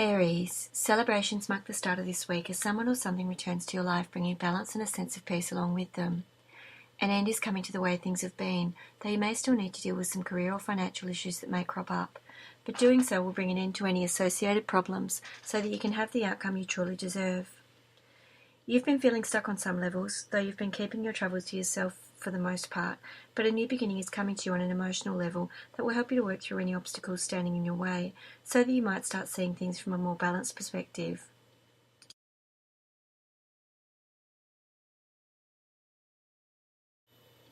Aries, celebrations mark the start of this week as someone or something returns to your life, bringing balance and a sense of peace along with them. An end is coming to the way things have been, though you may still need to deal with some career or financial issues that may crop up. But doing so will bring an end to any associated problems so that you can have the outcome you truly deserve. You've been feeling stuck on some levels, though you've been keeping your troubles to yourself for the most part, but a new beginning is coming to you on an emotional level that will help you to work through any obstacles standing in your way, so that you might start seeing things from a more balanced perspective.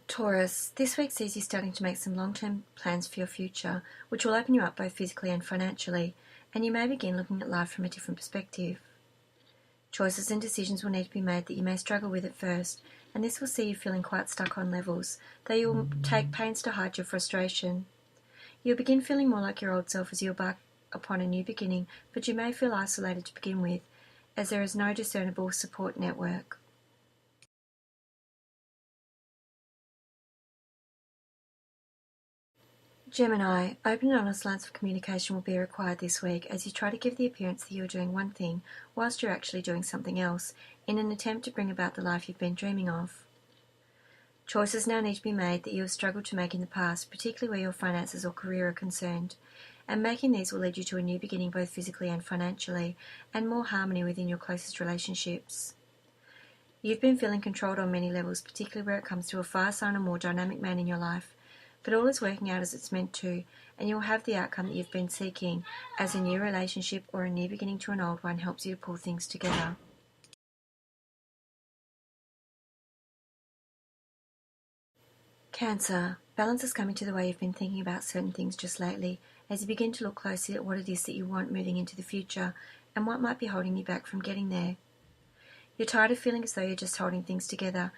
Taurus, this week sees you starting to make some long-term plans for your future, which will open you up both physically and financially, and you may begin looking at life from a different perspective. Choices and decisions will need to be made that you may struggle with at first, and this will see you feeling quite stuck on levels, though you will take pains to hide your frustration. You'll begin feeling more like your old self as you embark upon a new beginning, but you may feel isolated to begin with, as there is no discernible support network. Gemini, open and honest lines of communication will be required this week as you try to give the appearance that you are doing one thing whilst you're actually doing something else, in an attempt to bring about the life you've been dreaming of. Choices now need to be made that you have struggled to make in the past, particularly where your finances or career are concerned, and making these will lead you to a new beginning both physically and financially, and more harmony within your closest relationships. You've been feeling controlled on many levels, particularly where it comes to a fire sign or more dynamic man in your life, but all is working out as it's meant to, and you'll have the outcome that you've been seeking, as a new relationship or a new beginning to an old one helps you to pull things together. Cancer, balance is coming to the way you've been thinking about certain things just lately, as you begin to look closely at what it is that you want moving into the future, and what might be holding you back from getting there. You're tired of feeling as though you're just holding things together,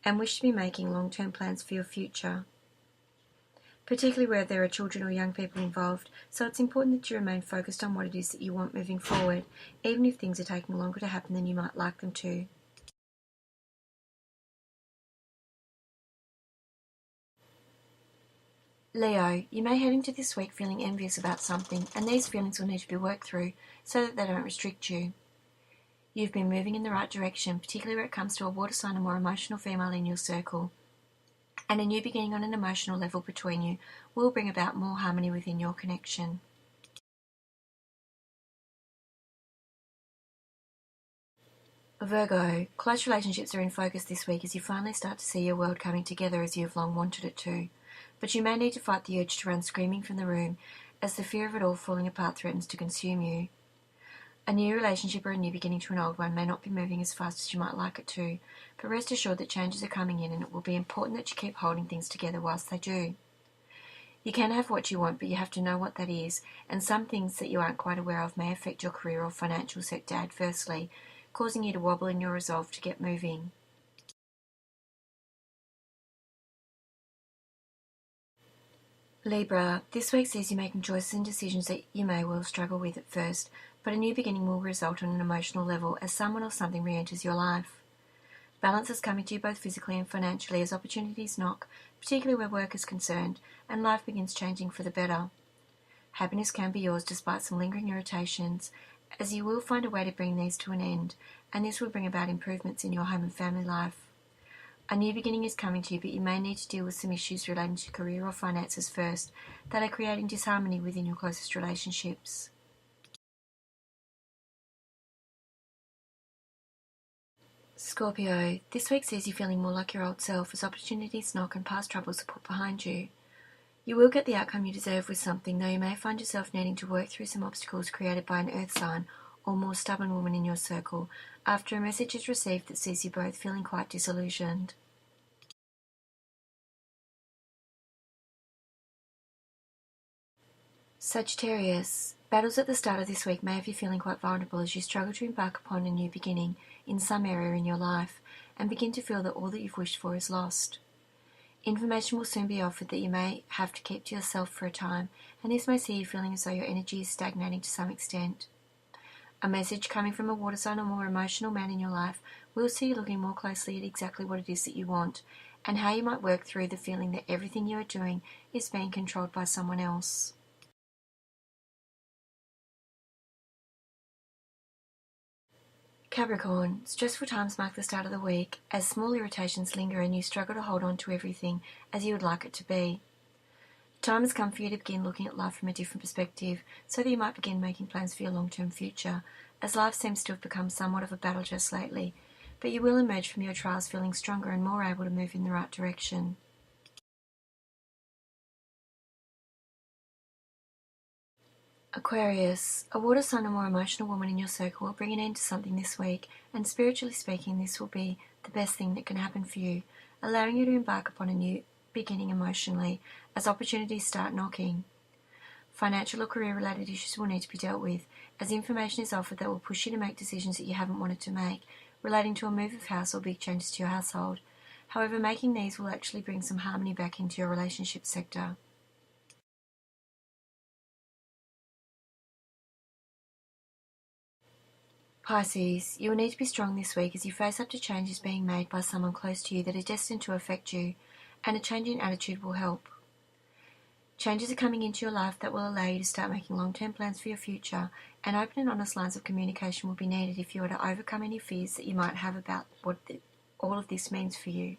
and wish to be making long-term plans for your future, particularly where there are children or young people involved, so it's important that you remain focused on what it is that you want moving forward, even if things are taking longer to happen than you might like them to. Leo, you may head into this week feeling envious about something, and these feelings will need to be worked through so that they don't restrict you. You've been moving in the right direction, particularly where it comes to a water sign or more emotional female in your circle, and a new beginning on an emotional level between you will bring about more harmony within your connection. Virgo, close relationships are in focus this week as you finally start to see your world coming together as you have long wanted it to, but you may need to fight the urge to run screaming from the room as the fear of it all falling apart threatens to consume you. A new relationship or a new beginning to an old one may not be moving as fast as you might like it to, but rest assured that changes are coming in, and it will be important that you keep holding things together whilst they do. You can have what you want, but you have to know what that is, and some things that you aren't quite aware of may affect your career or financial sector adversely, causing you to wobble in your resolve to get moving. Libra, this week sees you making choices and decisions that you may well struggle with at first, but a new beginning will result on an emotional level as someone or something re-enters your life. Balance is coming to you both physically and financially as opportunities knock, particularly where work is concerned, and life begins changing for the better. Happiness can be yours despite some lingering irritations, as you will find a way to bring these to an end, and this will bring about improvements in your home and family life. A new beginning is coming to you, but you may need to deal with some issues relating to career or finances first that are creating disharmony within your closest relationships. Scorpio, this week sees you feeling more like your old self as opportunities knock and past troubles are put behind you. You will get the outcome you deserve with something, though you may find yourself needing to work through some obstacles created by an earth sign or more stubborn woman in your circle after a message is received that sees you both feeling quite disillusioned. Sagittarius, battles at the start of this week may have you feeling quite vulnerable as you struggle to embark upon a new beginning in some area in your life and begin to feel that all that you've wished for is lost. Information will soon be offered that you may have to keep to yourself for a time, and this may see you feeling as though your energy is stagnating to some extent. A message coming from a water sign or more emotional man in your life will see you looking more closely at exactly what it is that you want, and how you might work through the feeling that everything you are doing is being controlled by someone else. Capricorn, stressful times mark the start of the week as small irritations linger and you struggle to hold on to everything as you would like it to be. The time has come for you to begin looking at life from a different perspective so that you might begin making plans for your long-term future, as life seems to have become somewhat of a battle just lately, but you will emerge from your trials feeling stronger and more able to move in the right direction. Aquarius, a water sign or more emotional woman in your circle will bring an end to something this week, and spiritually speaking, this will be the best thing that can happen for you, allowing you to embark upon a new beginning emotionally as opportunities start knocking. Financial or career-related issues will need to be dealt with, as information is offered that will push you to make decisions that you haven't wanted to make, relating to a move of house or big changes to your household. However, making these will actually bring some harmony back into your relationship sector. Pisces, you will need to be strong this week as you face up to changes being made by someone close to you that are destined to affect you, and a change in attitude will help. Changes are coming into your life that will allow you to start making long-term plans for your future, and open and honest lines of communication will be needed if you are to overcome any fears that you might have about what all of this means for you.